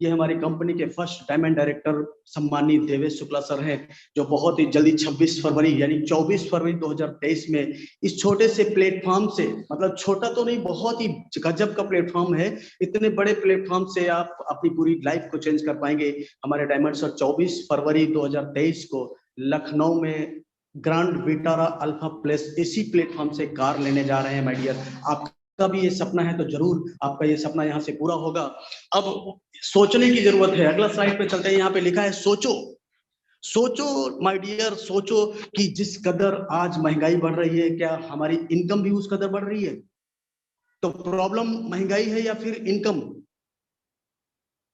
ये हमारी कंपनी के फर्स्ट डायमंड डायरेक्टर सम्मानित देवेश शुक्ला सर हैं, जो बहुत ही जल्दी 26 फरवरी यानी 24 फरवरी 2023 में इस छोटे से प्लेटफॉर्म से, मतलब छोटा तो नहीं, बहुत ही गजब का प्लेटफॉर्म है, इतने बड़े प्लेटफॉर्म से आप अपनी पूरी लाइफ को चेंज कर पाएंगे। हमारे डायमंड सर 24 फरवरी 2023 को लखनऊ में ग्रैंड विटारा अल्फा प्लेस इसी प्लेटफॉर्म से कार लेने जा रहे हैं माय डियर। आपका भी ये सपना है तो जरूर आपका ये सपना यहाँ से पूरा होगा। अब सोचने की जरूरत है। अगला स्लाइड पे चलते हैं। यहाँ पे लिखा है सोचो। सोचो माय डियर, सोचो कि जिस कदर आज महंगाई बढ़ रही है, क्या हमारी इनकम भी उस कदर बढ़ रही है? तो प्रॉब्लम महंगाई है या फिर इनकम?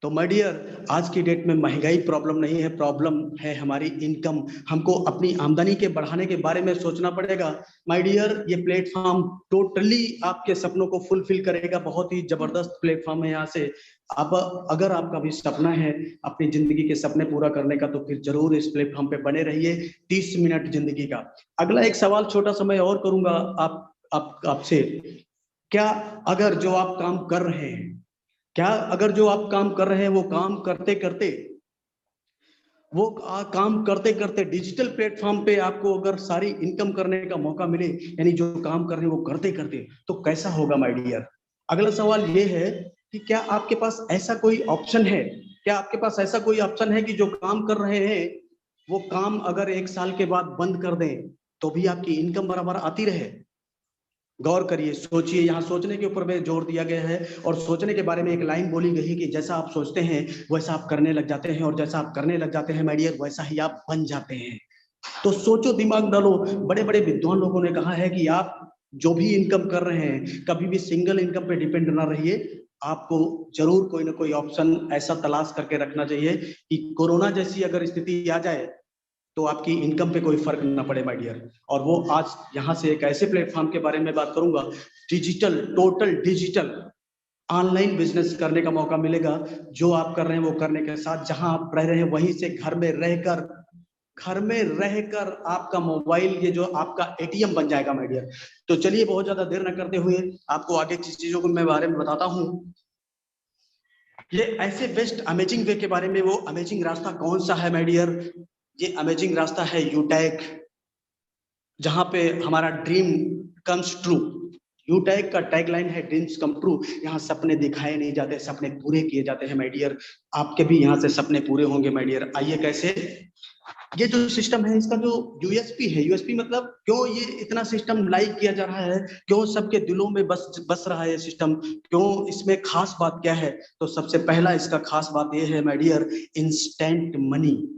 तो माय डियर, आज की डेट में महंगाई प्रॉब्लम नहीं है, प्रॉब्लम है हमारी इनकम। हमको अपनी आमदनी के बढ़ाने के बारे में सोचना पड़ेगा माय डियर। ये प्लेटफॉर्म टोटली आपके सपनों को फुलफिल करेगा। बहुत ही जबरदस्त प्लेटफॉर्म है। यहाँ से अब अगर आपका भी सपना है अपनी जिंदगी के सपने पूरा करने का, तो फिर जरूर इस प्लेटफॉर्म पे बने रहिए। 30 मिनट जिंदगी का। अगला एक सवाल छोटा सा मैं और करूंगा आपसे। क्या अगर जो आप काम कर रहे हैं, क्या अगर जो आप काम कर रहे हैं वो काम करते करते डिजिटल प्लेटफॉर्म पे आपको अगर सारी इनकम करने का मौका मिले, यानी जो काम कर रहे हैं वो करते करते, तो कैसा होगा माय डियर? अगला सवाल ये है कि क्या आपके पास ऐसा कोई ऑप्शन है, क्या आपके पास ऐसा कोई ऑप्शन है कि जो काम कर रहे हैं वो काम अगर 1 साल के बाद बंद कर दें तो भी आपकी इनकम बराबर आती रहे? गौर करिए, सोचिए। यहाँ सोचने के ऊपर में जोर दिया गया है। और सोचने के बारे में एक लाइन बोली गई कि जैसा आप सोचते हैं वैसा आप करने लग जाते हैं, और जैसा आप करने लग जाते हैं माय डियर, वैसा ही आप बन जाते हैं। तो सोचो, दिमाग डालो। बड़े बड़े विद्वान लोगों ने कहा है कि आप जो भी इनकम कर रहे हैं, कभी भी सिंगल इनकम पे डिपेंड ना रहिए। आपको जरूर कोई ना कोई ऑप्शन ऐसा तलाश करके रखना चाहिए कि कोरोना जैसी अगर स्थिति आ जाए तो आपकी इनकम पे कोई फर्क ना पड़े माय डियर। और वो आज यहाँ से एक ऐसे प्लेटफॉर्म के बारे में बात करूंगा, digital, total digital online business करने का मौका मिलेगा। जो आप कर रहे हैं वो करने के साथ जहां आप रह रहे हैं वहीं से घर में रहकर आपका मोबाइल ये जो आपका एटीएम बन जाएगा माय डियर। तो चलिए बहुत ज्यादा देर न करते हुए आपको आगे की चीजों को मैं बारे में बताता हूँ। ये ऐसे बेस्ट अमेजिंग वे के बारे में, वो अमेजिंग रास्ता कौन सा है माय डियर? ये अमेजिंग रास्ता है यूटैग, जहां पे हमारा ड्रीम कम्स ट्रू। यूटैग का टैगलाइन है ड्रीम्स कम ट्रू। यहाँ सपने दिखाए नहीं जाते, सपने पूरे किए जाते हैं माय डियर। आपके भी यहाँ से सपने पूरे होंगे माय डियर। आइए कैसे? ये जो सिस्टम है इसका जो यूएसपी है, यूएसपी मतलब क्यों ये इतना सिस्टम लाइक किया जा रहा है, क्यों सबके दिलों में बस रहा है ये सिस्टम, क्यों इसमें खास बात क्या है? तो सबसे पहला इसका खास बात ये है माय डियर, इंस्टेंट मनी।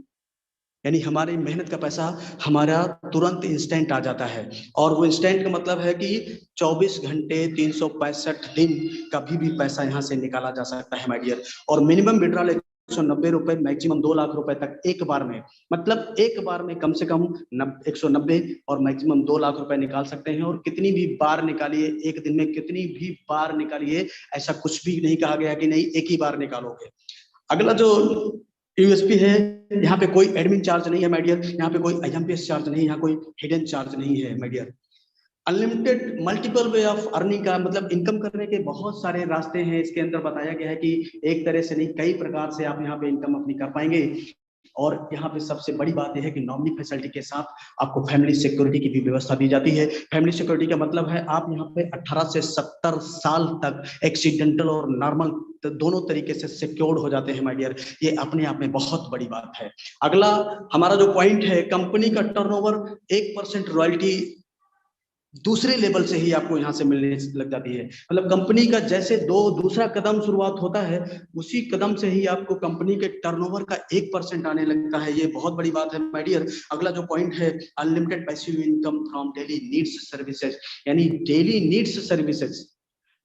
यानी हमारी मेहनत का पैसा हमारा तुरंत इंस्टेंट आ जाता है। और वो इंस्टेंट का मतलब है कि 24 घंटे 365 दिन कभी भी पैसा यहाँ से निकाला जा सकता है माय डियर। और मिनिमम विड्रॉल 190 रुपए, मैक्सिमम 2 लाख रुपए तक एक बार में, मतलब एक बार में कम से कम 190 और मैक्सिमम 2 लाख रुपए निकाल सकते हैं। और कितनी भी बार निकालिए, एक दिन में कितनी भी बार निकालिए, ऐसा कुछ भी नहीं कहा गया कि नहीं एक ही बार निकालोगे। अगला जो यूएसपी है, यहाँ पे कोई एडमिन चार्ज नहीं है माय डियर, यहाँ पे कोई आईएमपीएस चार्ज नहीं है, यहाँ कोई हिडन चार्ज नहीं है my dear. Unlimited multiple way of earning का मतलब इनकम करने के बहुत सारे रास्ते हैं इसके अंदर बताया गया है कि एक तरह से नहीं कई प्रकार से आप यहाँ पे इनकम अपनी कर पाएंगे। और यहाँ पे सबसे बड़ी बात यह है कि नॉमिनी फैसिलिटी के साथ आपको फैमिली सिक्योरिटी की भी व्यवस्था दी जाती है। फैमिली सिक्योरिटी का मतलब है आप यहाँ पे 18 से 70 साल तक एक्सीडेंटल और नॉर्मल दोनों तरीके से सिक्योर्ड हो जाते हैं माय डियर। ये अपने आप में बहुत बड़ी बात है। अगला हमारा जो पॉइंट है, कंपनी का टर्नओवर 1% रॉयल्टी दूसरे लेवल से ही आपको यहाँ से मिलने लग जाती है। मतलब कंपनी का जैसे दूसरा कदम शुरुआत होता है, उसी कदम से ही आपको कंपनी के टर्नओवर का 1% आने लगता है। ये बहुत बड़ी बात है माय डियर। अगला जो पॉइंट है, unlimited passive income from daily needs services. यानी daily needs services.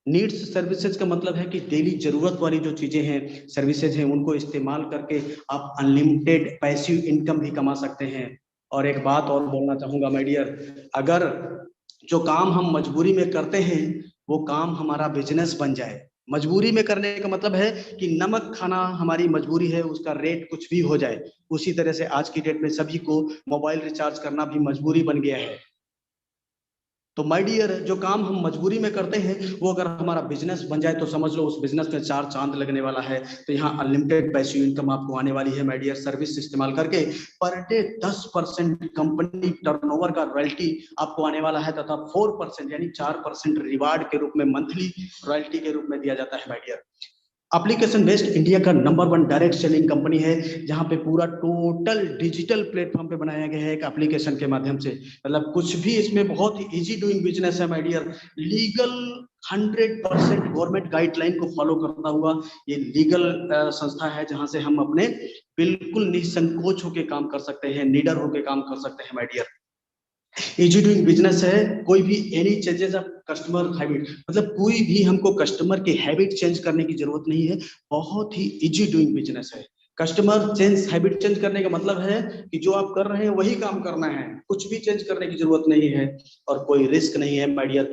Needs services का मतलब है कि डेली जरूरत वाली जो चीजें हैं, सर्विसेज हैं, उनको इस्तेमाल करके आप अनलिमिटेड पैसिव इनकम भी कमा सकते हैं। और एक बात और बोलना चाहूंगा माय डियर, अगर जो काम हम मजबूरी में करते हैं वो काम हमारा बिजनेस बन जाए। मजबूरी में करने का मतलब है कि नमक खाना हमारी मजबूरी है, उसका रेट कुछ भी हो जाए। उसी तरह से आज की डेट में सभी को मोबाइल रिचार्ज करना भी मजबूरी बन गया है। तो माय डियर, जो काम हम मजबूरी में करते हैं वो अगर हमारा बिजनेस बन जाए तो समझ लो उस बिजनेस में 4 चांद लगने वाला है। तो यहाँ अनलिमिटेड पैसिव इनकम आपको आने वाली है माय डियर, सर्विस इस्तेमाल करके। पर डे 10% कंपनी टर्नओवर का रॉयल्टी आपको आने वाला है, तथा 4% यानी 4% रिवार्ड के रूप में मंथली रॉयल्टी के रूप में दिया जाता है my dear. Application based India का नंबर 1 डायरेक्ट सेलिंग कंपनी है, जहां पे पूरा टोटल डिजिटल प्लेटफॉर्म पे बनाया गया है एक एप्लीकेशन के माध्यम से। मतलब कुछ भी इसमें बहुत ही इजी डूइंग बिजनेस है my dear. Legal 100% government guideline को फॉलो करता हुआ ये लीगल संस्था है, जहां से हम अपने बिल्कुल निसंकोच होकर काम कर सकते हैं, निडर होकर काम कर सकते हैं my dear. Easy doing business है, कोई भी any changes of customer habit, मतलब कोई भी हमको कस्टमर की हैबिट चेंज करने की जरूरत नहीं है, बहुत ही इजी डूइंग बिजनेस है। कस्टमर चेंज हैबिट चेंज करने का मतलब है कि जो आप कर रहे हैं वही काम करना है, कुछ भी चेंज करने की जरूरत नहीं है। और कोई रिस्क नहीं है माय डियर,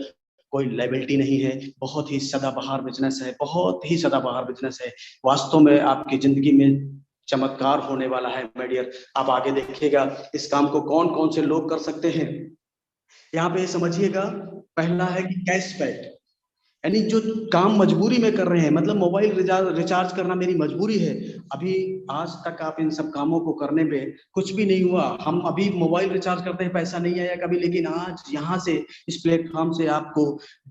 कोई लायबिलिटी नहीं है, बहुत ही सदाबहार बिजनेस है, बहुत ही सदाबहार बिजनेस है। वास्तव में आपकी जिंदगी में चमत्कार होने वाला है माय डियर। आप आगे देखिएगा इस काम को कौन कौन से लोग कर सकते हैं। यहाँ पे समझिएगा, पहला है कि कैशबैक, यानी जो काम मजबूरी में कर रहे हैं, मतलब मोबाइल रिचार्ज करना मेरी मजबूरी है। अभी आज तक आप इन सब कामों को करने पे कुछ भी नहीं हुआ, हम अभी मोबाइल रिचार्ज करते हैं पैसा नहीं आया कभी, लेकिन आज यहाँ से इस प्लेटफॉर्म से आपको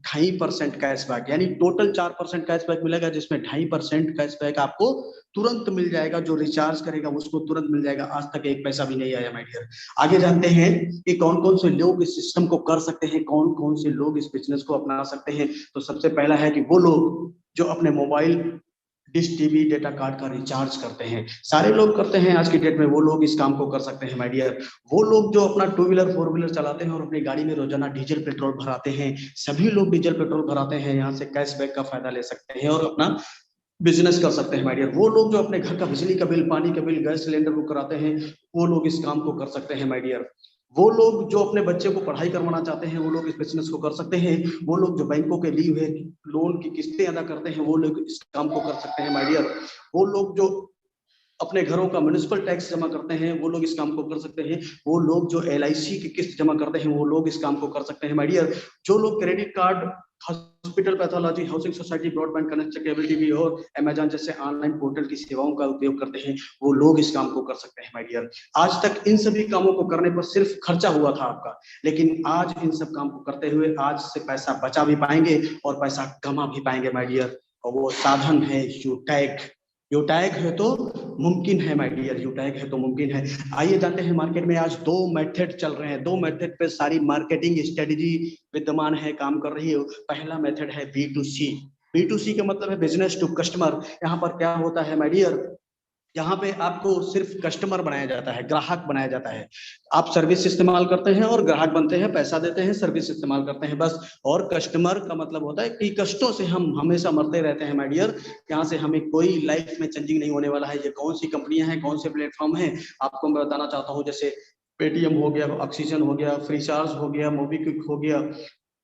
2.5% कैशबैक यानी टोटल 4% कैशबैक मिलेगा, जिसमें 2.5% कैशबैक आपको तुरंत मिल जाएगा। जो रिचार्ज करेगा उसको तुरंत मिल जाएगा, आज तक एक पैसा भी नहीं आया माय डियर। आगे जानते हैं कि कौन कौन से लोग इस सिस्टम को कर सकते हैं, कौन कौन से लोग इस बिजनेस को अपना सकते हैं। तो सबसे पहला है कि वो लोग जो अपने mobile dish TV data card का रिचार्ज करते हैं, सारे लोग करते हैं आज की डेट में, वो लोग इस काम को कर सकते हैं माय डियर। वो लोग जो अपना 2 व्हीलर 4 व्हीलर चलाते हैं और अपनी गाड़ी में रोजाना डीजल पेट्रोल भराते हैं, सभी लोग डीजल पेट्रोल भराते हैं, यहाँ से कैशबैक का फायदा ले सकते हैं और अपना बिजनेस कर सकते हैं माय डियर। वो लोग जो अपने घर का बिजली का बिल, पानी का बिल, गैस सिलेंडर बुक कराते हैं, वो लोग इस काम को कर सकते हैं माय डियर। वो लोग जो अपने बच्चे को पढ़ाई करवाना चाहते हैं, वो लोग इस बिजनेस को कर सकते हैं। वो लोग जो बैंकों के लिए हुए लोन की किस्तें अदा करते हैं, वो लोग इस काम को कर सकते हैं माय डियर। वो लोग जो अपने घरों का म्युनिसिपल टैक्स जमा करते हैं, वो लोग इस काम को कर सकते हैं। वो लोग जो LIC की किस्त जमा करते हैं, वो लोग इस काम को कर सकते हैं माय डियर। जो लोग credit card, hospital pathology, housing society, broadband connection, cable TV और अमेजन जैसे ऑनलाइन पोर्टल की सेवाओं का उपयोग करते हैं, वो लोग इस काम को कर सकते हैं माय डियर। आज तक इन सभी कामों को करने पर सिर्फ खर्चा हुआ था आपका, लेकिन आज इन सब काम को करते हुए आज से पैसा बचा भी पाएंगे और पैसा कमा भी पाएंगे माय डियर। और वो साधन है यूटैग। यूटैग है तो मुमकिन है माय डियर, यूटैग है तो मुमकिन है। आइए जानते हैं, मार्केट में आज 2 मेथड चल रहे हैं, 2 मेथड पे सारी मार्केटिंग स्ट्रेटेजी विद्यमान है, काम कर रही है। पहला मेथड है B2C। B2C का मतलब है बिजनेस टू कस्टमर। यहाँ पर क्या होता है माय डियर, यहाँ पे आपको सिर्फ कस्टमर बनाया जाता है, ग्राहक बनाया जाता है। आप सर्विस इस्तेमाल करते हैं और ग्राहक बनते हैं, पैसा देते हैं, सर्विस इस्तेमाल करते हैं, बस। और कस्टमर का मतलब होता है कि कष्टों से हम हमेशा मरते रहते हैं माय डियर। यहाँ से हमें कोई लाइफ में चेंजिंग नहीं होने वाला है। ये कौन सी कंपनियां हैं, कौन से प्लेटफॉर्म हैं, आपको मैं बताना चाहता हूँ। जैसे पेटीएम हो गया, ऑक्सीजन हो गया, फ्रीचार्ज हो गया, मोबीक्विक हो गया,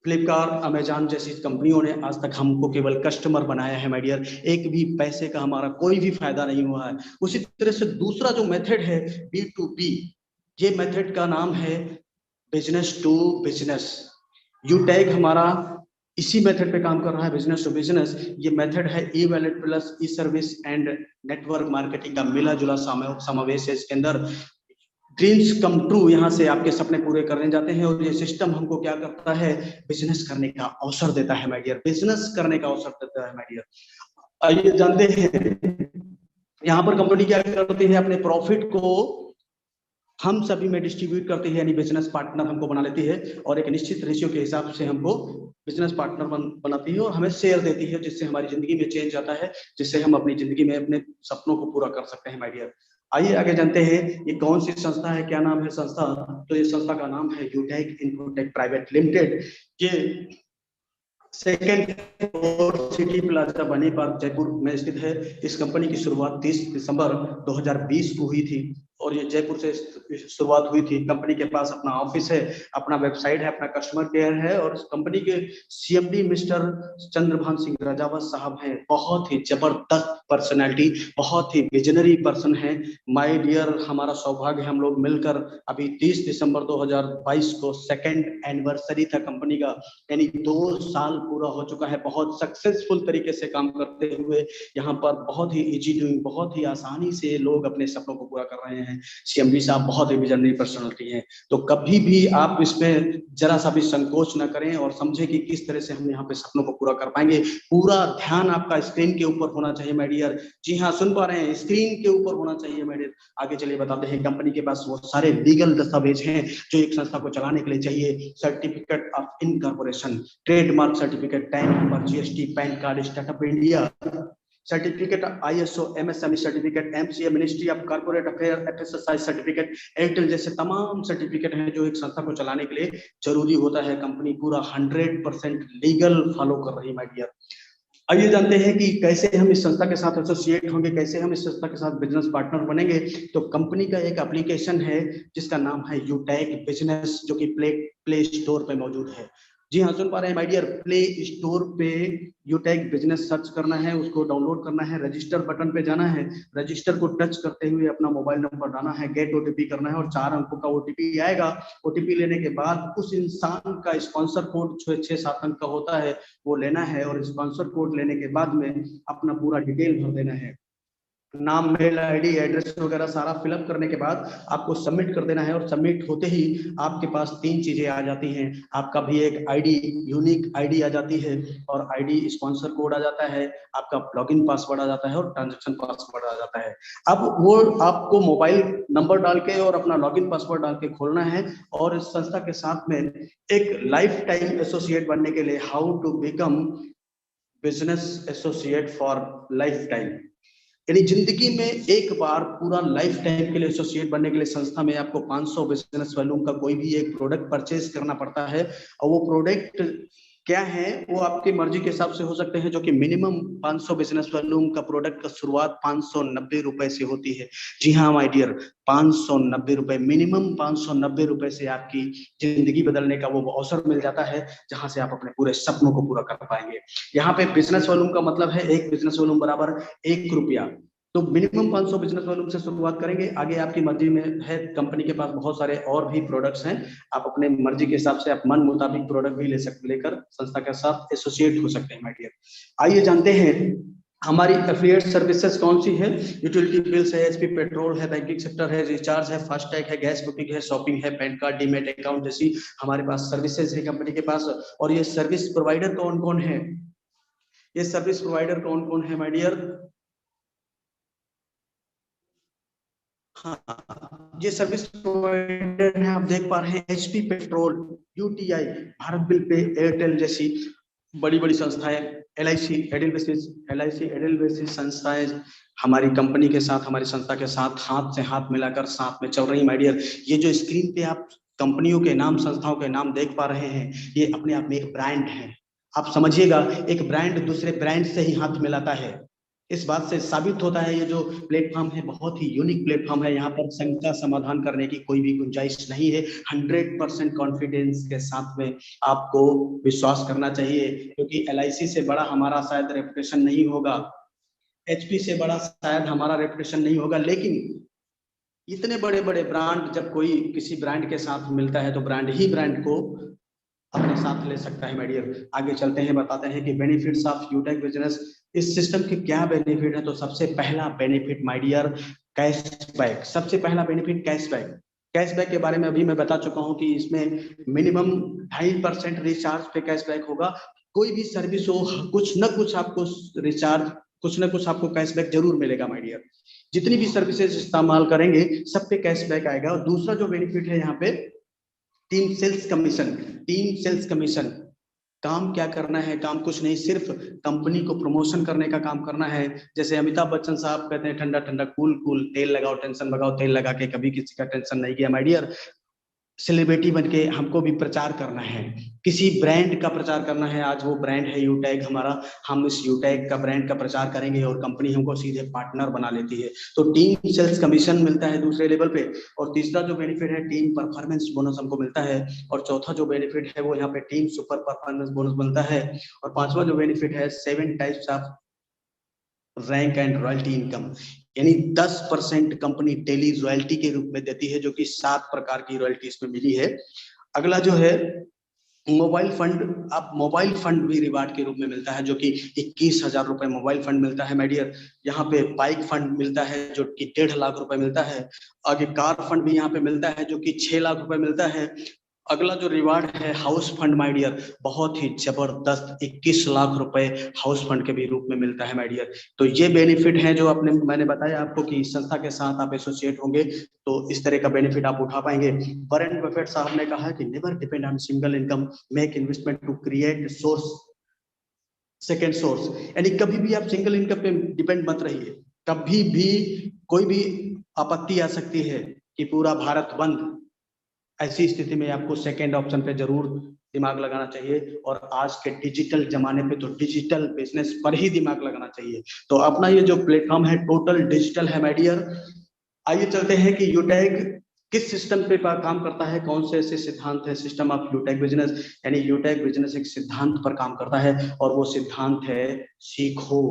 फ्लिपकार्ट, अमेजॉन जैसी कंपनियों ने आज तक हमको केवल कस्टमर बनाया है माय डियर, एक भी पैसे का हमारा कोई भी फायदा नहीं हुआ है। उसी तरह से दूसरा जो मेथड है B2B, ये मेथड का नाम है बिजनेस टू बिजनेस। यूटैग हमारा इसी मेथड पे काम कर रहा है, बिजनेस टू बिजनेस। ये मेथड है e wallet plus e service and network marketing का मिला जुला समावेश है इसके अंदर। ड्रीम्स कम ट्रू, यहाँ से आपके सपने पूरे करने जाते हैं। और ये सिस्टम हमको क्या करता है, बिजनेस करने का अवसर देता है माय डियर, बिजनेस करने का अवसर देता है माय डियर। आइए जानते हैं, यहाँ पर कंपनी क्या करती है, अपने प्रॉफिट को हम सभी में डिस्ट्रीब्यूट करती है, यानी बिजनेस पार्टनर हमको बना लेती है और एक निश्चित रेशियो के हिसाब से हमको बिजनेस पार्टनर बनाती है और हमें शेयर देती है, जिससे हमारी जिंदगी में चेंज आता है, जिससे हम अपनी जिंदगी में अपने सपनों को पूरा कर सकते हैं माय डियर। आइए आगे जानते हैं ये कौन सी संस्था है, क्या नाम है संस्था। तो ये संस्था का नाम है यूटैग इन्फोटेक प्राइवेट लिमिटेड। ये सेकेंड फ्लोर सिटी प्लाजा बनी पार्क जयपुर में स्थित है। इस कंपनी की शुरुआत 30 दिसंबर 2020 को हुई थी और ये जयपुर से शुरुआत हुई थी। कंपनी के पास अपना ऑफिस है, अपना वेबसाइट है, अपना कस्टमर केयर है और इस कंपनी के CMD मिस्टर चंद्रभान सिंह राजावत साहब हैं। बहुत ही जबरदस्त पर्सनैलिटी, बहुत ही विजनरी पर्सन है माय डियर। हमारा सौभाग्य है हम लोग मिलकर अभी 30 दिसंबर 2022 को सेकंड एनिवर्सरी था कंपनी का, यानी 2 साल पूरा हो चुका है बहुत सक्सेसफुल तरीके से काम करते हुए। यहाँ पर बहुत ही इजी डूइंग, बहुत ही आसानी से लोग अपने सपनों को पूरा कर रहे हैं। सीएमडी साहब बहुत ही विजनरी पर्सनैलिटी है, तो कभी भी आप इसमें जरा सा भी संकोच न करें और समझें कि किस तरह से हम यहाँ पे सपनों को पूरा कर पाएंगे। पूरा ध्यान आपका स्क्रीन के ऊपर होना चाहिए माय डियर। जी हाँ, सुन पा रहे हैं, स्क्रीन के ऊपर होना चाहिए माय डियर। आगे चलिए बताते हैं, कंपनी के पास वो सारे लीगल दस्तावेज हैं जो एक संस्था को चलाने के लिए चाहिए। Certificate of incorporation, trademark certificate, tan number, GST, pan card, startup India certificate, ISO, MSME certificate, MCA, ministry of corporate affair, FSSI certificate, Airtel जैसे तमाम सर्टिफिकेट हैं जो एक संस्था को चलाने के लिए जरूरी होता है। कंपनी पूरा 100% लीगल फॉलो कर रही है माय डियर। आइए जानते हैं कि कैसे हम इस संस्था के साथ एसोसिएट होंगे, कैसे हम इस संस्था के साथ बिजनेस पार्टनर बनेंगे। तो कंपनी का एक एप्लीकेशन है जिसका नाम है यूटैग बिजनेस, जो कि प्ले स्टोर पे मौजूद है। जी हाँ, सुन पा रहे हैं माय डियर, प्ले स्टोर पे यूटैग बिजनेस सर्च करना है, उसको डाउनलोड करना है, रजिस्टर बटन पे जाना है, रजिस्टर को टच करते हुए अपना मोबाइल नंबर डालना है, गेट ओटीपी करना है और 4 अंकों का ओटीपी आएगा। ओटीपी लेने के बाद उस इंसान का स्पॉन्सर कोड जो 6-7 अंक का होता है वो लेना है और स्पॉन्सर कोड लेने के बाद में अपना पूरा डिटेल भर देना है, नाम, मेल आईडी, एड्रेस वगैरह सारा फिलअप करने के बाद आपको सबमिट कर देना है। और सबमिट होते ही आपके पास 3 चीजें आ जाती हैं। आपका भी एक आईडी, यूनिक आईडी आ जाती है और आईडी स्पॉन्सर कोड आ जाता है, आपका लॉगिन पासवर्ड आ जाता है और ट्रांजैक्शन पासवर्ड आ जाता है। अब वो आपको मोबाइल नंबर डाल के और अपना लॉगिन पासवर्ड डाल के खोलना है और इस संस्था के साथ में एक लाइफ टाइम एसोसिएट बनने के लिए, how to become business associate for lifetime, यानी जिंदगी में एक बार पूरा लाइफ टाइम के लिए एसोसिएट बनने के लिए संस्था में आपको 500 बिजनेस वॉल्यूम का कोई भी एक प्रोडक्ट परचेज करना पड़ता है। और वो प्रोडक्ट क्या है वो आपकी मर्जी के हिसाब से हो सकते हैं, जो कि मिनिमम 500 बिजनेस वॉल्यूम का प्रोडक्ट का शुरुआत 590 रुपए से होती है। जी हाँ माय डियर, 590 रुपए, मिनिमम 590 रुपए से आपकी जिंदगी बदलने का वो अवसर मिल जाता है, जहां से आप अपने पूरे सपनों को पूरा कर पाएंगे। यहाँ पे बिजनेस वॉल्यूम का मतलब है एक बिजनेस वॉल्यूम बराबर 1 रुपया। तो मिनिमम 500 बिजनेस वॉल्यूम से शुरुआत करेंगे, आगे आपकी मर्जी में है। कंपनी के पास बहुत सारे और भी प्रोडक्ट्स हैं, आप अपने मर्जी के हिसाब से आप मन मुताबिक प्रोडक्ट भी लेकर संस्था के साथ एसोसिएट हो सकते हैं माय डियर। आइए जानते हैं हमारी एफिलिएट सर्विसेज कौन सी है। यूटिलिटी बिल्स है, एचपी पेट्रोल है, बैंकिंग सेक्टर है, रिचार्ज है, फास्टैग है, गैस बुकिंग है, शॉपिंग है, पैन कार्ड, डीमेट अकाउंट जैसी हमारे पास सर्विसेज है कंपनी के पास। और ये सर्विस प्रोवाइडर कौन कौन है, ये सर्विस प्रोवाइडर कौन कौन है माय डियर। हाँ, ये सर्विस प्रोवाइडर है, आप देख पा रहे हैं, HP petrol, UTI, Bharat bill pay, Airtel जैसी बड़ी बड़ी संस्थाएं, एलआईसी एडेलवेसिस संस्थाएं हमारी कंपनी के साथ, हमारी संस्था के साथ हाथ से हाथ मिलाकर साथ में चल रही माय डियर। ये जो स्क्रीन पे आप कंपनियों के नाम, संस्थाओं के नाम देख पा रहे हैं, ये अपने आप में एक ब्रांड है। आप समझिएगा, एक ब्रांड दूसरे ब्रांड से ही हाथ मिलाता है। इस बात से साबित होता है ये जो प्लेटफॉर्म है बहुत ही यूनिक प्लेटफॉर्म है, यहाँ पर शंका समाधान करने की कोई भी गुंजाइश नहीं है। 100% कॉन्फिडेंस के साथ में आपको विश्वास करना चाहिए, क्योंकि एलआईसी से बड़ा हमारा शायद रेपुटेशन नहीं होगा, एचपी से बड़ा शायद हमारा रेपुटेशन नहीं होगा, लेकिन इतने बड़े बड़े ब्रांड जब कोई किसी ब्रांड के साथ मिलता है तो ब्रांड ही ब्रांड को अपने साथ ले सकता है माय डियर। आगे चलते हैं, बताते हैं कि बेनिफिट्स ऑफ यूटेक बिजनेस, इस सिस्टम के क्या बेनिफिट है। तो सबसे पहला बेनिफिट माय डियर, कैशबैक। सबसे पहला बेनिफिट कैशबैक। कैशबैक के बारे में अभी मैं बता चुका हूं कि इसमें मिनिमम 2.5% रिचार्ज पे कैशबैक होगा। कोई भी सर्विस हो, कुछ ना कुछ आपको रिचार्ज, कुछ ना कुछ आपको कैशबैक जरूर मिलेगा माय डियर। जितनी भी सर्विसेज इस्तेमाल करेंगे सब पे कैशबैक आएगा। और दूसरा जो बेनिफिट है यहाँ पे, team sales commission. Team sales commission, काम क्या करना है, काम कुछ नहीं, सिर्फ कंपनी को प्रमोशन करने का काम करना है। जैसे अमिताभ बच्चन साहब कहते हैं, ठंडा ठंडा कूल कूल, तेल लगाओ टेंशन भगाओ, तेल लगा के कभी किसी का टेंशन नहीं किया माय डियर। सेलिब्रिटी बन के हमको भी प्रचार करना है, किसी ब्रांड का प्रचार करना है। आज वो ब्रांड है यूटैग हमारा, हम इस यूटैग का ब्रांड का प्रचार करेंगे और कंपनी हमको सीधे पार्टनर बना लेती है। तो टीम सेल्स कमीशन मिलता है दूसरे लेवल पे। और तीसरा जो बेनिफिट है, टीम परफॉर्मेंस बोनस हमको मिलता है। और चौथा जो बेनिफिट है वो यहाँ पे टीम सुपर परफॉर्मेंस बोनस मिलता है। और पांचवा जो बेनिफिट है, 7 types of rank and royalty income, यानी 10% कंपनी डेली रॉयल्टी के रूप में देती है, जो कि 7 प्रकार की रॉयल्टी इसमें मिली है। अगला जो है मोबाइल फंड, आप मोबाइल फंड भी रिवार्ड के रूप में मिलता है, जो कि 21,000 रुपए मोबाइल फंड मिलता है माय यहाँ पे बाइक फंड मिलता है जो कि 1.5 लाख रुपए मिलता है। आगे कार फंड भी यहाँ पे मिलता है जो कि 6 लाख रुपए मिलता है। अगला जो रिवार्ड है हाउस फंड माय डियर, बहुत ही जबरदस्त 21 लाख रुपए हाउस फंड के भी रूप में मिलता है माय डियर। तो ये बेनिफिट है जो आपने मैंने बताया आपको कि इस संस्था के साथ आप एसोसिएट होंगे तो इस तरह का बेनिफिट आप उठा पाएंगे। वॉरेन बफेट साहब ने कहा कि never depend on single income, make investment to create source, second source, यानी कभी भी आप सिंगल इनकम पे डिपेंड मत रहिए। कभी भी कोई भी आपत्ति आ सकती है कि पूरा भारत बंद, ऐसी स्थिति में आपको सेकेंड ऑप्शन पे जरूर दिमाग लगाना चाहिए। और आज के डिजिटल जमाने पे तो डिजिटल बिजनेस पर ही दिमाग लगाना चाहिए। तो अपना ये जो प्लेटफॉर्म है टोटल डिजिटल है माय डियर। आइए चलते हैं कि यूटैग किस सिस्टम पे काम करता है, कौन से ऐसे सिद्धांत है सिस्टम ऑफ यूटैग बिजनेस, यानी यूटैग बिजनेस एक सिद्धांत पर काम करता है और वो सिद्धांत है सीखो।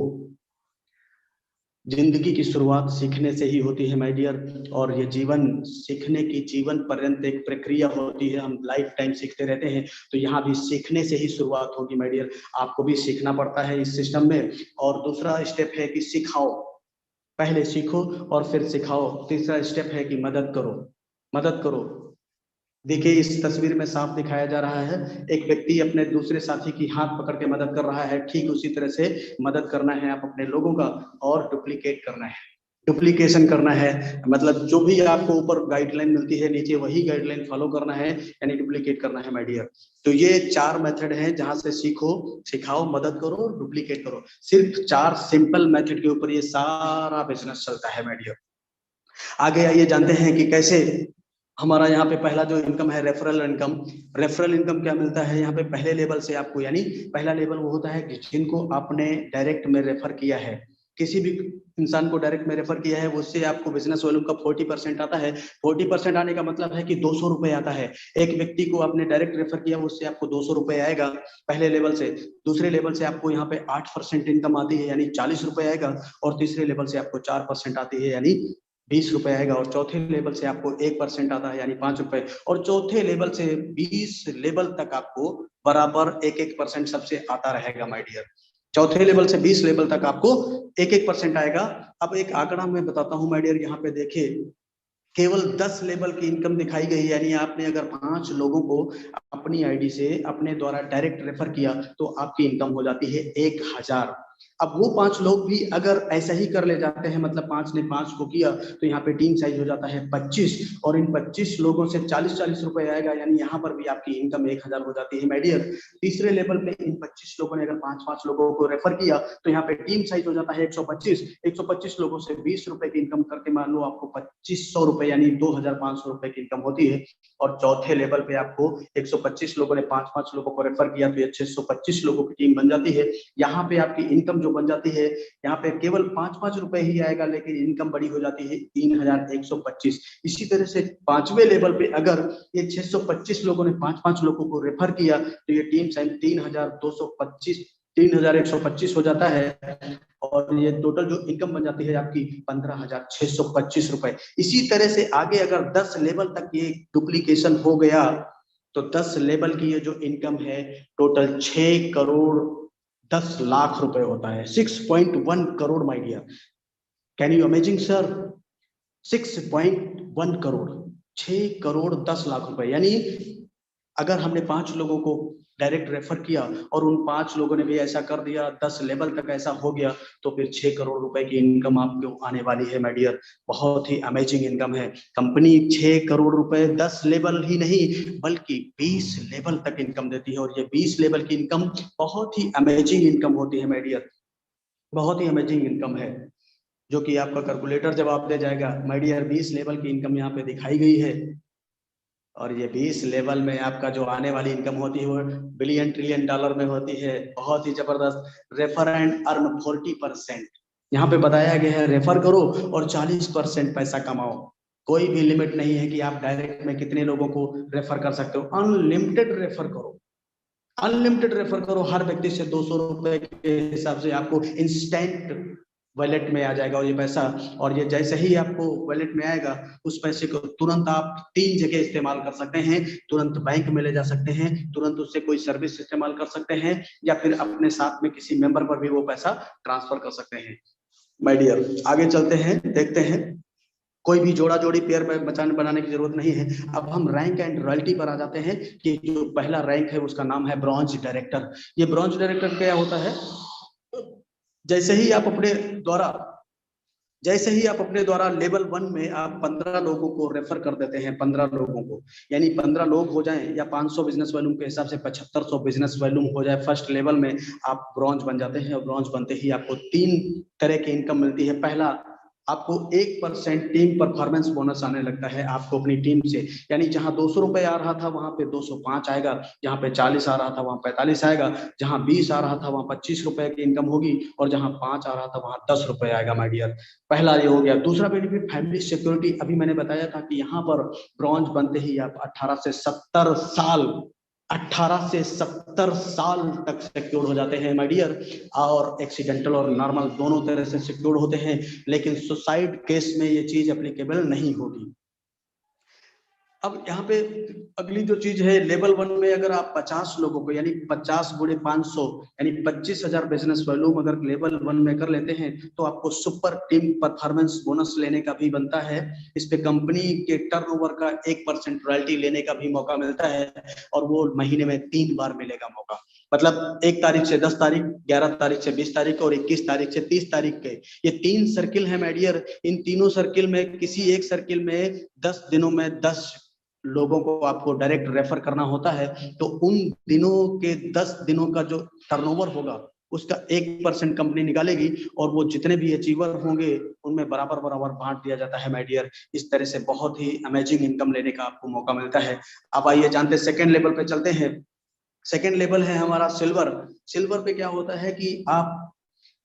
जिंदगी की शुरुआत सीखने से ही होती है माय डियर, और ये जीवन सीखने की जीवन पर्यंत एक प्रक्रिया होती है, हम लाइफ टाइम सीखते रहते हैं। तो यहाँ भी सीखने से ही शुरुआत होगी माय डियर, आपको भी सीखना पड़ता है इस सिस्टम में। और दूसरा स्टेप है कि सिखाओ, पहले सीखो और फिर सिखाओ। तीसरा स्टेप है कि मदद करो, मदद करो। देखिए इस तस्वीर में साफ दिखाया जा रहा है, एक व्यक्ति अपने दूसरे साथी की हाथ पकड़ के मदद कर रहा है, ठीक उसी तरह से मदद करना है आप अपने लोगों का, और डुप्लीकेट करना है, डुप्लीकेशन करना है। मतलब जो भी आपको ऊपर गाइडलाइन मिलती है नीचे वही गाइडलाइन फॉलो करना है, यानी डुप्लीकेट करना है माय डियर। तो ये 4 मेथड हैं जहां से सीखो, सिखाओ, मदद करो, डुप्लीकेट करो। सिर्फ 4 सिंपल मेथड के ऊपर ये सारा बिजनेस चलता है माय डियर। आगे आइए जानते हैं कि कैसे हमारा यहाँ पे पहला जो इनकम है रेफरल इनकम। रेफरल इनकम क्या मिलता है यहाँ पे पहले लेवल से आपको, यानी पहला लेवल वो होता है कि जिनको आपने डायरेक्ट में रेफर किया है, किसी भी इंसान को डायरेक्ट में रेफर किया है उससे आपको बिजनेस वॉल्यूम का 40% आता है। 40% आने का मतलब है कि 200 रुपए आता है। एक व्यक्ति को आपने डायरेक्ट रेफर किया उससे आपको 200 रुपए आएगा पहले लेवल से। दूसरे लेवल से आपको यहाँ पे 8% इनकम आती है यानी 40 रुपए आएगा। और तीसरे लेवल से आपको 4% आती है यानी 20 रुपए आएगा। और चौथे लेवल से आपको 1% आता है यानी 5 रुपए। और चौथे लेवल से 20 लेवल तक आपको बराबर 1-1% सबसे आता रहेगा माय डियर। चौथे लेवल से 20 लेवल तक आपको 1-1% आएगा। अब एक आंकड़ा मैं बताता हूं माय डियर, यहाँ पे देखिए केवल 10 लेवल की इनकम दिखाई गई, यानी आपने अगर 5 लोगों को अपनी आईडी से अपने द्वारा डायरेक्ट रेफर किया तो आपकी इनकम हो जाती है 1000। अब वो 5 लोग भी अगर ऐसा ही कर ले जाते हैं, मतलब 5 ने 5 को किया तो यहाँ पे टीम साइज हो जाता है 25, और इन 25 लोगों से 40-40 रुपए आएगा, यानी यहाँ पर भी आपकी इनकम 1000 हो जाती है माय डियर। तीसरे लेवल पे इन 25 लोगों ने अगर 5-5 लोगों को रेफर किया तो यहाँ पे टीम साइज हो जाता है 125। 125 लोगों से 20 रुपए की इनकम करके मान लो आपको 2500 रुपए यानी 2500 रुपए की इनकम होती है। और चौथे लेवल पे आपको 125 लोगों ने 5-5 लोगों को रेफर किया तो ये 625 लोगों की टीम बन जाती है। यहाँ पे आपकी इनकम जो बन जाती है, यहाँ पे केवल 5-5 रुपए ही आएगा लेकिन इनकम बड़ी हो जाती है 3125। इसी तरह से 5वें लेवल पे अगर ये 625 लोगों ने 5-5 लोगों को रेफर किया तो ये टीम साइज 3225 3125 हो जाता है। और ये टोटल जो इनकम बन जाती है आपकी 15,625 रुपए। इसी तरह से आगे अगर 10 लेवल तक ये डुप्लीकेशन हो गया तो 10 लेवल की ये जो इनकम है टोटल 6 करोड़ 10 लाख रुपए होता है। 6.1 crore my dear, can you imagine sir, 6.1 crore, 6 crore 10 lakh रुपए। यानी अगर हमने 5 लोगों को डायरेक्ट रेफर किया और उन 5 लोगों ने भी ऐसा कर दिया, 10 लेवल तक ऐसा हो गया तो फिर 6 करोड़ रुपए की इनकम आपको आने वाली है माय डियर। बहुत ही अमेजिंग इनकम है। कंपनी 6 करोड़ रुपए 10 लेवल ही नहीं बल्कि 20 लेवल तक इनकम देती है, और ये 20 लेवल की इनकम बहुत ही अमेजिंग इनकम होती है माय डियर, बहुत ही अमेजिंग इनकम है जो कि आपका कैलकुलेटर जवाब दे जाएगा माय डियर। 20 लेवल की इनकम यहाँ पे दिखाई गई है, और ये 20 लेवल में आपका जो आने वाली इनकम होती है वो बिलियन ट्रिलियन डॉलर में होती है। बहुत ही जबरदस्त। रेफर एंड अर्न 40%, यहाँ पे बताया गया है रेफर करो और 40% पैसा कमाओ। कोई भी लिमिट नहीं है कि आप डायरेक्ट में कितने लोगों को रेफर कर सकते हो, अनलिमिटेड रेफर करो, अनलिमिटेड रेफर करो। हर व्यक्ति से 200 रुपए के हिसाब से आपको इंस्टेंट वॉलेट में आ जाएगा और ये पैसा, और ये जैसे ही आपको वॉलेट में आएगा उस पैसे को तुरंत आप 3 जगह इस्तेमाल कर सकते हैं। तुरंत बैंक में ले जा सकते हैं, तुरंत उससे कोई सर्विस इस्तेमाल कर सकते हैं, या फिर अपने साथ में किसी मेंबर पर भी वो पैसा ट्रांसफर कर सकते हैं। माय डियर, आगे चलते हैं, देखते हैं। कोई भी जोड़ा जोड़ी पेयर में बचाने बनाने की जरूरत नहीं है। अब हम रैंक एंड रॉयल्टी पर आ जाते हैं कि जो पहला रैंक है उसका नाम है ब्रॉन्ज डायरेक्टर। ये ब्रॉन्ज डायरेक्टर क्या होता है? जैसे ही आप अपने द्वारा जैसे ही आप अपने द्वारा लेवल 1 में आप 15 लोगों को रेफर कर देते हैं, 15 लोगों को, यानी 15 लोग हो जाएं या 500 बिजनेस वॉल्यूम के हिसाब से 7500 बिजनेस वॉल्यूम हो जाए फर्स्ट लेवल में, आप ब्रॉन्ज बन जाते हैं। और ब्रॉन्ज बनते ही आपको 3 तरह की इनकम मिलती है। पहला, आपको 1% टीम परफॉर्मेंस बोनस आने लगता है आपको अपनी टीम से, यानी जहां 200 रुपए आ रहा था वहां पे 205 आएगा, जहां पे 40 आ रहा था वहां 45 आएगा, जहां 20 आ रहा था वहां 25 रुपए की इनकम होगी, और जहां 5 आ रहा था वहां 10 रुपए आएगा माय डियर। पहला ये हो गया। दूसरा बेनिफिट फैमिली सिक्योरिटी। अभी मैंने बताया था कि यहाँ पर ब्रॉन्ज बनते ही आप 18 से 70 साल तक सिक्योर हो जाते हैं माय डियर, और एक्सीडेंटल और नॉर्मल दोनों तरह से सिक्योर होते हैं। लेकिन सुसाइड केस में ये चीज एप्लीकेबल नहीं होगी। अब यहाँ पे अगली जो चीज है, लेवल 1 में अगर आप 50 लोगों को, यानी 50 गुणे 500 यानी 25,000 बिजनेस वॉल्यूम अगर लेवल 1 में कर लेते हैं तो आपको सुपर टीम परफॉर्मेंस बोनस लेने का भी बनता है। इस पे कंपनी के टर्नओवर का 1% रॉयल्टी लेने का भी मौका मिलता है, और वो महीने में 3 बार मिलेगा मौका। मतलब 1 तारीख से 10 तारीख, 11 तारीख से 20 तारीख और 21 तारीख से 30 तारीख के ये 3 सर्किल है माय डियर। इन तीनों सर्किल में किसी एक सर्किल में 10 दिनों में 10 लोगों को आपको डायरेक्ट रेफर करना होता है। तो उन दिनों के 10 दिनों का जो टर्नओवर होगा उसका 1% कंपनी निकालेगी, और वो जितने भी अचीवर होंगे उनमें बराबर बराबर बांट दिया जाता है माय डियर। इस तरह से बहुत ही अमेजिंग इनकम लेने का आपको मौका मिलता है। अब आइए जानते हैं, सेकेंड लेवल पे चलते हैं। सेकेंड लेवल है हमारा सिल्वर। सिल्वर पे क्या होता है कि आप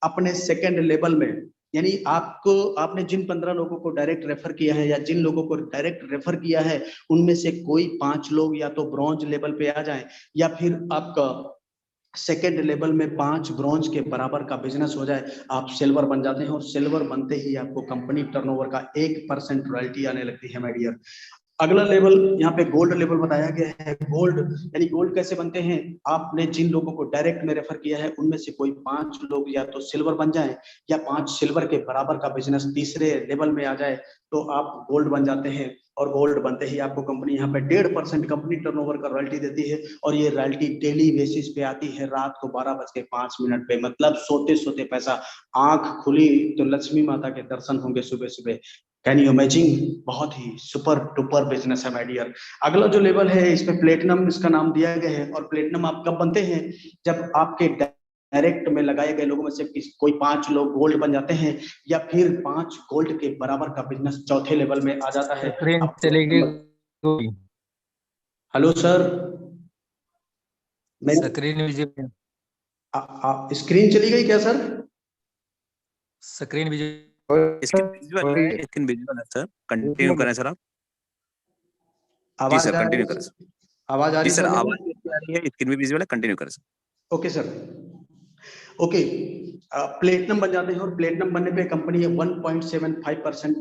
अपने सेकेंड लेवल में, यानी आपने जिन 15 लोगों को डायरेक्ट रेफर किया है या जिन लोगों को डायरेक्ट रेफर किया है उनमें से कोई 5 लोग या तो ब्रॉन्ज लेवल पे आ जाएं, या फिर आपका सेकेंड लेवल में 5 ब्रॉन्ज के बराबर का बिजनेस हो जाए, आप सिल्वर बन जाते हैं। और सिल्वर बनते ही आपको कंपनी टर्नओवर का 1% रॉयल्टी आने लगती है माय डियर। अगला लेवल यहाँ पे गोल्ड लेवल बताया गया है। गोल्ड यानी गोल्ड कैसे बनते हैं? आपने जिन लोगों को डायरेक्ट में रेफर किया है उनमें से कोई 5 लोग या तो सिल्वर बन जाए, या 5 सिल्वर के बराबर का बिजनेस तीसरे लेवल में आ जाए, तो आप गोल्ड बन जाते हैं। और गोल्ड बनते ही आपको कंपनी यहाँ पे 1.5% कंपनी टर्नओवर का रॉयल्टी देती है, और ये रॉयल्टी डेली बेसिस पे आती है रात को 12:05 पे, मतलब सोते सोते पैसा। आंख खुली तो लक्ष्मी माता के दर्शन होंगे सुबह सुबह। Can you imagine? बहुत ही सुपर डुपर बिजनेस है माय डियर। अगला जो लेवल है इसमें प्लेटिनम इसका नाम दिया गया है। और प्लेटिनम आप कब बनते हैं? जब आपके डायरेक्ट में लगाए गए लोगों में से कोई 5 लोग गोल्ड बन जाते हैं, या फिर 5 गोल्ड के बराबर का बिजनेस चौथे लेवल में आ जाता है। स्क्रीन चलेगी। Hello sir, screen visible. Screen चली गई क्या sir? Screen visible. Screen visible है सर, कंटिन्यू करें सर आप। जी सर कंटिन्यू करें सर। आवाज आ रही है सर? आवाज आ रही है, स्क्रीन भी विजिबल है, कंटिन्यू करें sir. Okay sir, okay. Platinum बन जाते हैं, और प्लेटिनम बनने पे कंपनी 1.75%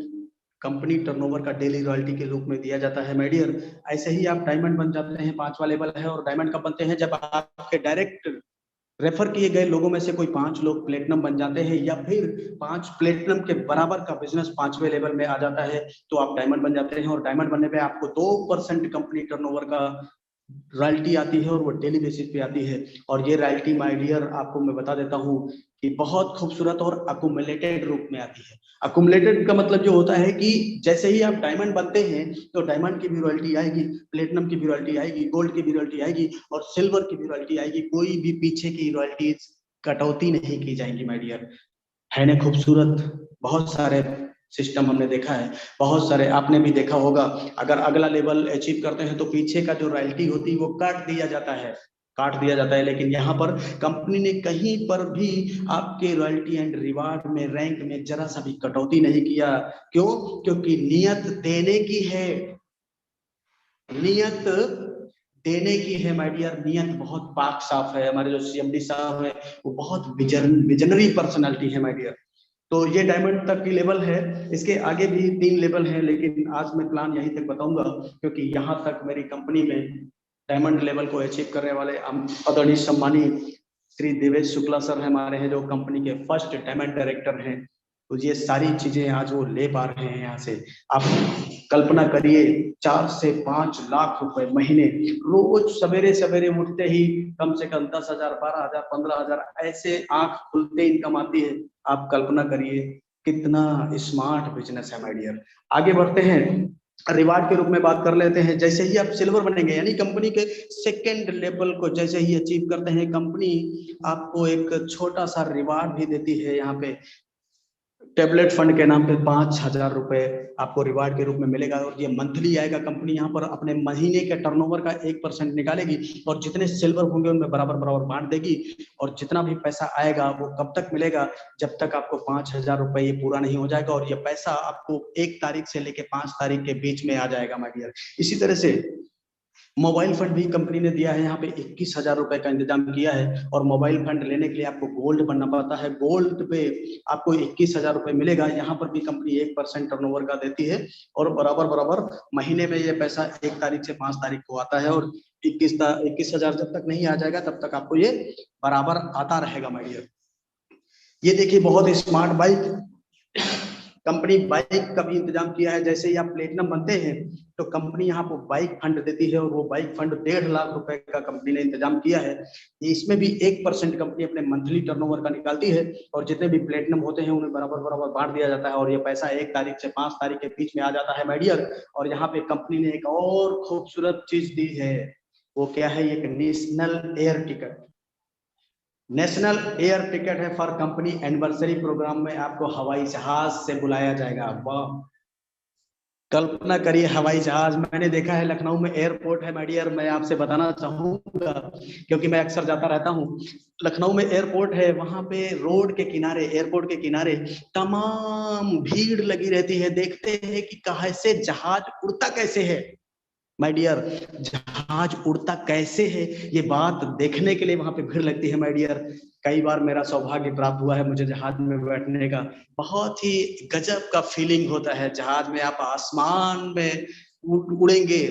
कंपनी टर्नओवर का डेली रॉयल्टी के रूप में दिया जाता है माय डियर। ऐसे ही आप डायमंड बन जाते हैं, 5वां लेवल है। और डायमंड कब बनते हैं? जब आपके डायरेक्ट रेफर किए गए लोगों में से कोई 5 लोग प्लेटिनम बन जाते हैं, या फिर 5 प्लेटिनम के बराबर का बिजनेस 5वें लेवल में आ जाता है, तो आप डायमंड बन जाते हैं। और डायमंड बनने पे आपको 2% कंपनी टर्नओवर का रॉयल्टी आती है, और वो डेली बेसिस पे आती है। और ये रॉयल्टी माय डियर आपको मैं बता देता हूँ कि बहुत खूबसूरत और अकुमुलेटेड रूप में आती है। अकुमुलेटेड का मतलब जो होता है कि जैसे ही आप डायमंड बनते हैं तो डायमंड की भी रॉयल्टी आएगी, प्लेटिनम की भी रॉयल्टी आएगी, गोल्ड की भी रॉयल्टी आएगी, और सिल्वर की भी रॉयल्टी आएगी। कोई भी पीछे की रॉयल्टीज कटौती नहीं की जाएंगी माय डियर। है ना खूबसूरत? बहुत सारे सिस्टम हमने देखा है, बहुत सारे आपने भी देखा होगा। अगर अगला लेवल अचीव करते हैं तो पीछे का जो रॉयल्टी होती है वो काट दिया जाता है। लेकिन यहाँ पर कंपनी ने कहीं पर भी आपके रॉयल्टी एंड रिवार्ड में, रैंक में जरा सा भी कटौती नहीं किया। क्यों? क्योंकि नियत देने की है, नियत देने की है माय डियर। नियत बहुत पाक साफ है। हमारे जो सीएमडी साहब है वो बहुत विजनरी पर्सनालिटी है माय डियर। तो ये डायमंड तक की लेवल है, इसके आगे भी 3 लेवल हैं, लेकिन आज मैं प्लान यहीं तक बताऊंगा, क्योंकि यहाँ तक मेरी कंपनी में डायमंड लेवल को अचीव करने वाले आदरणीय सम्मानीय श्री देवेश शुक्ला सर हमारे हैं, जो कंपनी के फर्स्ट डायमंड डायरेक्टर हैं। तो ये सारी चीजें आज वो ले पा रहे हैं यहाँ से। आप कल्पना करिए 4 से 5 लाख रुपए महीने, रोज सवेरे सवेरे उठते ही कम से कम 10,000, 12,000, 15,000 ऐसे आंख खुलते इनकम आती है। आप कल्पना करिए कितना स्मार्ट बिजनेस है माय डियर। आगे बढ़ते हैं, रिवार्ड के रूप में बात कर लेते हैं। जैसे ही आप सिल्वर बनेंगे, यानी कंपनी के सेकंड लेवल को जैसे ही अचीव करते हैं, कंपनी आपको एक छोटा सा रिवार्ड भी देती है। यहाँ पे टेबलेट फंड के नाम पे 5,000 रुपए आपको रिवार्ड के रूप में मिलेगा, और ये मंथली आएगा। कंपनी यहाँ पर अपने महीने के टर्नओवर का 1% निकालेगी, और जितने सिल्वर होंगे उनमें बराबर बराबर बांट देगी। और जितना भी पैसा आएगा वो कब तक मिलेगा, जब तक आपको 5,000 रुपए ये पूरा नहीं हो जाएगा, और ये पैसा आपको 1 तारीख से लेके 5 तारीख के बीच में आ जाएगा माय डियर। इसी तरह से मोबाइल फंड भी कंपनी ने दिया है, यहाँ पे 21,000 रुपए का इंतजाम किया है। और मोबाइल फंड लेने के लिए आपको गोल्ड बनना पड़ता है, गोल्ड पे आपको 21,000 रुपए मिलेगा। यहाँ पर भी कंपनी 1% टर्नओवर का देती है, और बराबर बराबर महीने में ये पैसा 1 तारीख से 5 तारीख को आता है। और 21,000 जब तक नहीं आ जाएगा तब तक आपको ये बराबर आता रहेगा माय डियर। ये देखिए बहुत स्मार्ट बाइक, कंपनी बाइक का भी इंतजाम किया है। जैसे ही आप प्लेटिनम बनते हैं तो कंपनी यहाँ पर बाइक फंड देती है, और वो बाइक फंड 1.5 लाख रुपए का कंपनी ने इंतजाम किया है। इसमें भी 1% कंपनी अपने मंथली टर्नओवर का निकालती है, और जितने भी प्लेटिनम होते हैं उन्हें बराबर बराबर बांट दिया जाता है, और ये पैसा 1 तारीख से 5 तारीख के बीच में आ जाता है माय डियर। और यहाँ पे कंपनी ने एक और खूबसूरत चीज दी है, वो क्या है, एक national air ticket. National air ticket है फॉर कंपनी एनिवर्सरी प्रोग्राम में आपको हवाई जहाज से बुलाया जाएगा। वाह, कल्पना करिए हवाई जहाज। मैंने देखा है लखनऊ में एयरपोर्ट है माय डियर, मैं आपसे बताना चाहूंगा क्योंकि मैं अक्सर जाता रहता हूँ। लखनऊ में एयरपोर्ट है, वहां पे रोड के किनारे, एयरपोर्ट के किनारे तमाम भीड़ लगी रहती है। देखते हैं कि कैसे जहाज उड़ता कैसे है माय डियर, जहाज उड़ता कैसे है, ये बात देखने के लिए वहां पे भीड़ लगती है माय डियर। कई बार मेरा सौभाग्य प्राप्त हुआ है मुझे जहाज में बैठने का, बहुत ही गजब का फीलिंग होता है। जहाज में आप आसमान में उड़ेंगे,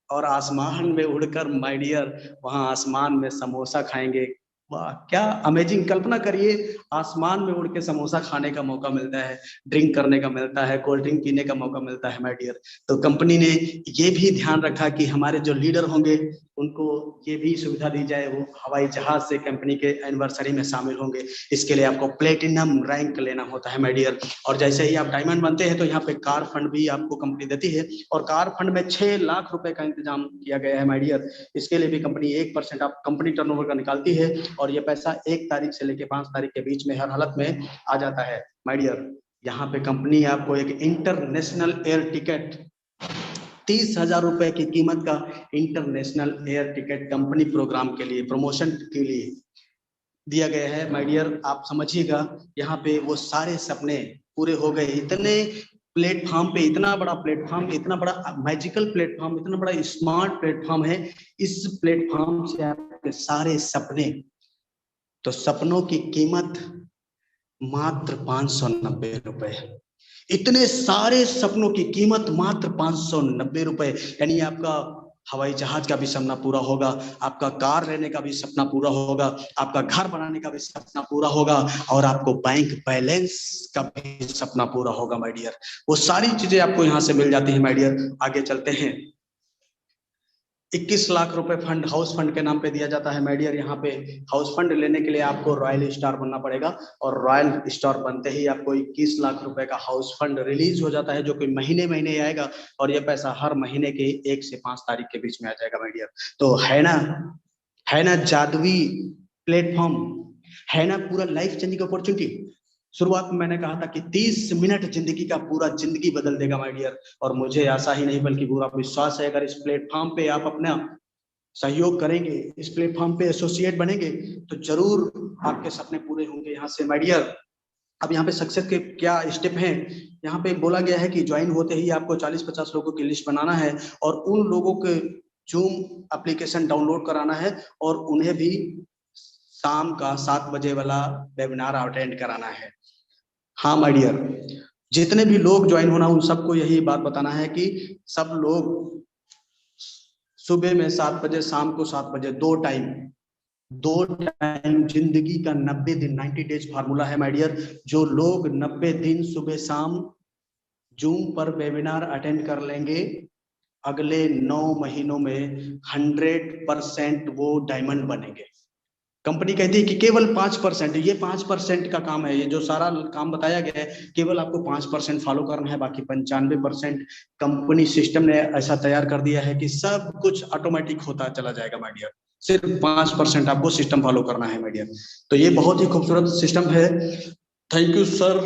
और आसमान में उड़कर माय डियर वहां आसमान में समोसा खाएंगे। वाह क्या अमेजिंग, कल्पना करिए आसमान में उड़ के समोसा खाने का मौका मिलता है, ड्रिंक करने का मिलता है, कोल्ड ड्रिंक पीने का मौका मिलता है माय डियर। तो कंपनी ने ये भी ध्यान रखा कि हमारे जो लीडर होंगे उनको ये भी सुविधा दी जाए, वो हवाई जहाज से कंपनी के एनिवर्सरी में शामिल होंगे। इसके लिए आपको प्लेटिनम रैंक लेना होता है माय डियर। और जैसे ही आप डायमंड बनते हैं तो यहाँ पे कार फंड भी आपको कंपनी देती है, और कार फंड में 6 लाख रुपए का इंतजाम किया गया है माय डियर। इसके लिए भी कंपनी 1% आप कंपनी टर्नओवर का निकालती है, और ये पैसा 1 तारीख से लेके 5 तारीख के बीच में हर हालत में आ जाता है माय डियर। यहाँ पे कंपनी आपको एक इंटरनेशनल एयर टिकट, 30,000 रुपए की कीमत का international air ticket company program के लिए, प्रमोशन के लिए दिया गया है माय डियर। आप समझिएगा यहाँ पे वो सारे सपने पूरे हो गए। इतने प्लेटफॉर्म पे, इतना बड़ा प्लेटफॉर्म, इतना बड़ा मैजिकल प्लेटफॉर्म, इतना बड़ा स्मार्ट प्लेटफॉर्म है। इस प्लेटफॉर्म से आपके सारे सपने, तो सपनों की कीमत मात्र 590 रुपए। इतने सारे सपनों की कीमत मात्र 590 रुपए, यानी आपका हवाई जहाज का भी सपना पूरा होगा, आपका कार लेने का भी सपना पूरा होगा, आपका घर बनाने का भी सपना पूरा होगा, और आपको बैंक बैलेंस का भी सपना पूरा होगा माय डियर। वो सारी चीजें आपको यहाँ से मिल जाती है माय डियर। आगे चलते हैं, 21 लाख रुपए फंड हाउस फंड के नाम पे दिया जाता है माय डियर। यहाँ पे हाउस फंड लेने के लिए आपको रॉयल स्टार बनना पड़ेगा, और रॉयल स्टार बनते ही आपको 21 लाख रुपए का हाउस फंड रिलीज हो जाता है, जो कि महीने महीने आएगा, और ये पैसा हर महीने के 1 से 5 तारीख के बीच में आ जाएगा माय डियर। तो है ना जादुई प्लेटफॉर्म, है ना पूरा लाइफ चेंजिंग अपॉर्चुनिटी। शुरुआत में मैंने कहा था कि 30 मिनट जिंदगी का पूरा जिंदगी बदल देगा माय डियर, और मुझे आशा ही नहीं बल्कि पूरा विश्वास है, अगर इस प्लेटफॉर्म पे आप अपना सहयोग करेंगे, इस प्लेटफॉर्म पे एसोसिएट बनेंगे, तो जरूर आपके सपने पूरे होंगे यहाँ से माय डियर। अब यहाँ पे सक्सेस के क्या स्टेप हैं, यहाँ पे बोला गया है कि ज्वाइन होते ही आपको 40-50 लोगों की लिस्ट बनाना है, और उन लोगों के जूम एप्लीकेशन डाउनलोड कराना है, और उन्हें भी शाम का 7 बजे वाला वेबिनार अटेंड कराना है। हाँ माय डियर, जितने भी लोग ज्वाइन होना उन सबको यही बात बताना है कि सब लोग सुबह में 7 बजे, शाम को 7 बजे, 2 टाइम जिंदगी का 90 दिन, 90 डेज फार्मूला है माय डियर। जो लोग 90 दिन सुबह शाम जूम पर वेबिनार अटेंड कर लेंगे, अगले 9 महीनों में 100% वो डायमंड बनेंगे। कंपनी कहती है कि केवल 5%, ये 5% का काम है, ये जो सारा काम बताया गया है केवल आपको 5% फॉलो करना है, बाकी 95% कंपनी सिस्टम ने ऐसा तैयार कर दिया है कि सब कुछ ऑटोमेटिक होता चला जाएगा माय डियर। सिर्फ 5% आपको सिस्टम फॉलो करना है माय डियर। तो ये बहुत ही खूबसूरत सिस्टम है। Thank you sir,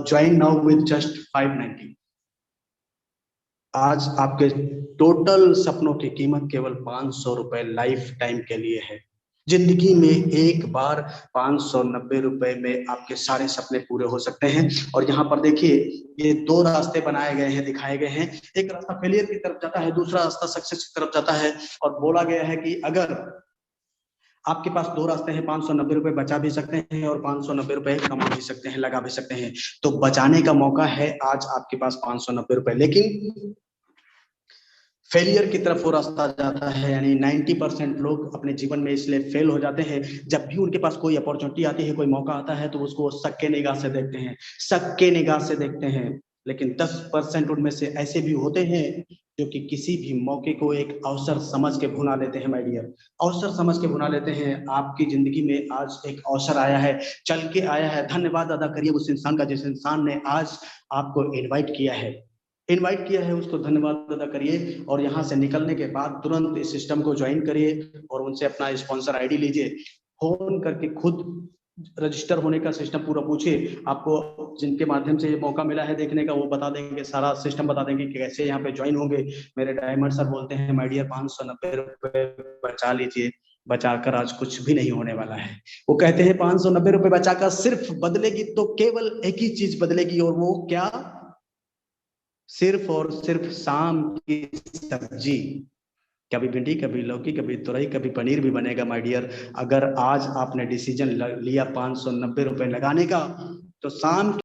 join now with just 590। आज आपके टोटल सपनों की कीमत केवल 500 रुपए लाइफ टाइम के लिए है। जिंदगी में एक बार 590 रुपए में आपके सारे सपने पूरे हो सकते हैं। और यहाँ पर देखिए, ये 2 रास्ते बनाए गए हैं, दिखाए गए हैं। एक रास्ता फेलियर की तरफ जाता है, दूसरा रास्ता सक्सेस की तरफ जाता है। और बोला गया है कि अगर आपके पास 2 रास्ते हैं, 590 रुपए बचा भी सकते हैं और 590 रुपए कमा भी सकते हैं, लगा भी सकते हैं। तो बचाने का मौका है आज आपके पास 590 रुपए। लेकिन फेलियर की तरफ वो रास्ता जाता है, यानी 90% लोग अपने जीवन में इसलिए फेल हो जाते हैं, जब भी उनके पास कोई अपॉर्चुनिटी आती है, कोई मौका आता है, तो उसको शक के निगाह से देखते हैं, शक के निगाह से देखते हैं। लेकिन 10% उनमें से ऐसे भी होते हैं जो कि किसी भी मौके को एक अवसर समझ के भुना लेते हैं माय डियर, अवसर समझ के भुना लेते हैं। आपकी जिंदगी में आज एक अवसर आया है, चल के आया है, धन्यवाद अदा करिए उस इंसान का जिस इंसान ने आज आपको इनवाइट किया है, उसको धन्यवाद अदा करिए। और यहाँ से निकलने के बाद तुरंत इस सिस्टम को ज्वाइन करिए और उनसे अपना स्पॉन्सर आईडी लीजिए, फोन करके खुद रजिस्टर होने का सिस्टम पूरा पूछिए। आपको जिनके माध्यम से ये मौका मिला है देखने का, वो बता देंगे, सारा सिस्टम बता देंगे कि कैसे यहाँ पे ज्वाइन होंगे। मेरे डायमंड सर बोलते हैं माय डियर 590 रुपए बचा लीजिए, बचाकर आज कुछ भी नहीं होने वाला है। वो कहते हैं 590 रुपए बचाकर सिर्फ बदलेगी तो केवल एक ही चीज बदलेगी, और वो क्या? सिर्फ और सिर्फ शाम की सब्जी, कभी भिंडी, कभी लौकी, कभी तुरई, कभी पनीर भी बनेगा माय डियर। अगर आज आपने डिसीजन लिया 590 रुपए लगाने का, तो शाम